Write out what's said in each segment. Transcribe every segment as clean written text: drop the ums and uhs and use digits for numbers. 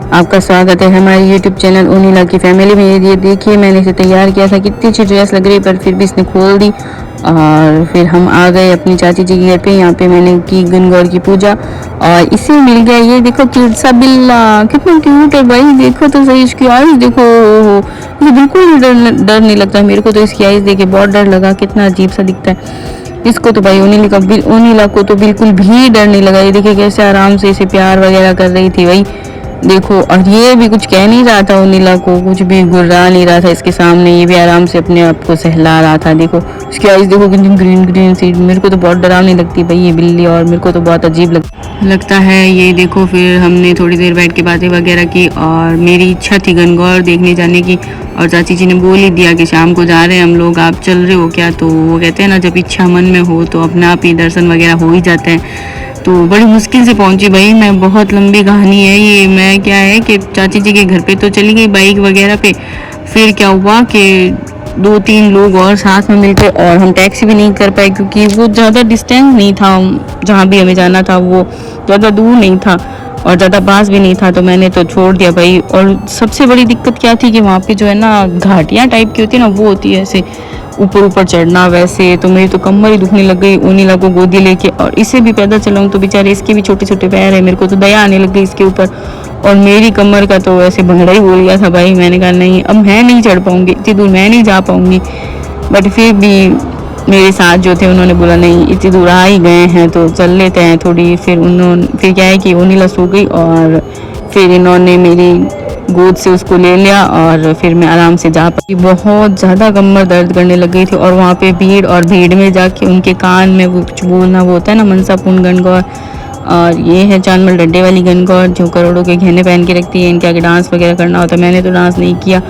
आपका स्वागत है हमारे YouTube चैनल ओनिला की फैमिली में। ये देखिए मैंने इसे तैयार किया था, कितनी अच्छी ड्रेस लग रही है, पर फिर भी इसने खोल दी। और फिर हम आ गए अपनी चाची जी के घर पे। यहाँ पे मैंने की गणगौर की पूजा और इसे मिल गया ये देखो क्यूट सा बिल्ला, कितना क्यूट है भाई। देखो तो सही इसकी आईज देखो, मुझे बिल्कुल भी डर नहीं लगता। मेरे को तो इसकी आईज देख के बहुत डर लगा, कितना अजीब सा दिखता है। इसको तो भाई ओनीला को तो बिल्कुल भी डर नहीं लगा। ये देखिए कैसे आराम से इसे प्यार वगैरह कर रही थी भाई, देखो। और ये भी कुछ कह नहीं रहा था, ओनीला को कुछ भी गुर्रा नहीं रहा था इसके सामने। ये भी आराम से अपने आप को सहला रहा था। देखो इसकी आईज देखो कितनी ग्रीन ग्रीन सी। मेरे को तो बहुत डरावनी लगती भाई ये बिल्ली, और मेरे को तो बहुत अजीब लगता है ये। देखो फिर हमने थोड़ी देर बैठ के बातें वगैरह की, और मेरी इच्छा थी गणगौर देखने जाने की, और चाची जी ने बोल ही दिया कि शाम को जा रहे हैं हम लोग, आप चल रहे हो क्या? तो वो कहते हैं ना, जब इच्छा मन में हो तो अपने आप ही दर्शन वगैरह हो ही जाते हैं। तो बड़ी मुश्किल से पहुंची भाई मैं, बहुत लंबी कहानी है ये। मैं क्या है कि चाची जी के घर पे तो चली गई बाइक वगैरह पे। फिर क्या हुआ कि 2-3 लोग और साथ में मिलते, और हम टैक्सी भी नहीं कर पाए क्योंकि वो ज़्यादा डिस्टेंस नहीं था, जहाँ भी हमें जाना था वो ज़्यादा दूर नहीं था और ज़्यादा पास भी नहीं था। तो मैंने तो छोड़ दिया भाई। और सबसे बड़ी दिक्कत क्या थी कि वहाँ पे जो है ना घाटियाँ टाइप की होती है ना, वो होती है ऐसे ऊपर ऊपर चढ़ना। वैसे तो मेरी तो कमर ही दुखने लग गई ओनीला को गोदी लेके, और इसे भी पैदल चलाऊं तो बेचारे इसके भी छोटे छोटे पैर है। मेरे को तो दया आने लग गई इसके ऊपर, और मेरी कमर का तो वैसे भंगड़ा ही बोल गया था भाई। मैंने कहा नहीं, अब मैं नहीं चढ़ पाऊंगी, इतनी दूर मैं नहीं जा पाऊंगी। बट फिर भी मेरे साथ जो थे उन्होंने बोला नहीं, इतनी दूर आ ही गए हैं तो चल लेते हैं थोड़ी। फिर क्या है कि ओनीला सो गई, और फिर इन्होंने मेरी गोद से उसको ले लिया, और फिर मैं आराम से जा पाई। बहुत ज़्यादा कमर दर्द करने लग गई थी, और वहाँ पे भीड़ में जाके उनके कान में वो कुछ बोलना, वो होता है ना मनसापूर्ण गणगौर। और ये है चांदमल डड्डे वाली गणगौर जो करोड़ों के गहने पहन के रखती है। इनके आगे डांस वगैरह करना होता है। मैंने तो डांस नहीं किया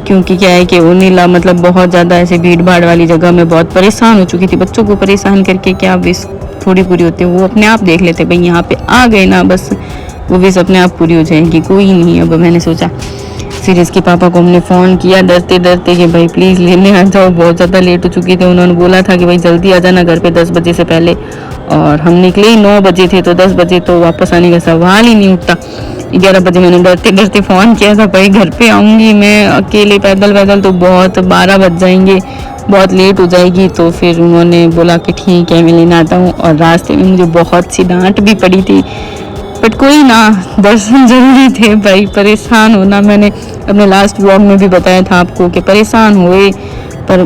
क्योंकि क्या है कि ओनीला मतलब बहुत ज़्यादा ऐसे भीड़ भाड़ वाली जगह में बहुत परेशान हो चुकी थी। बच्चों को परेशान करके क्या विश थोड़ी पूरी होती है, वो अपने आप देख लेते भाई। यहाँ पे आ गए ना बस वो विश अपने आप पूरी हो जाएगी, कोई नहीं। अब मैंने सोचा, फिर इसके पापा को हमने फ़ोन किया डरते डरते कि भाई प्लीज़ लेने आ जाओ, बहुत ज़्यादा लेट हो चुकी थी। उन्होंने बोला था कि भाई जल्दी आ जाना घर पे 10 बजे से पहले, और हम निकले ही 9 बजे थे, तो 10 बजे तो वापस आने का सवाल ही नहीं उठता। 11 बजे मैंने डरते डरते फ़ोन किया था, भाई घर पे आऊँगी मैं अकेले पैदल पैदल तो बहुत 12 बज जाएंगे, बहुत लेट हो जाएगी। तो फिर उन्होंने बोला कि ठीक है मैं लेने आता हूँ। और रास्ते में मुझे बहुत सी डांट भी पड़ी थी, बट कोई ना, दर्शन जरूरी थे भाई। परेशान होना, मैंने अपने लास्ट व्लॉग में भी बताया था आपको कि परेशान हुए, पर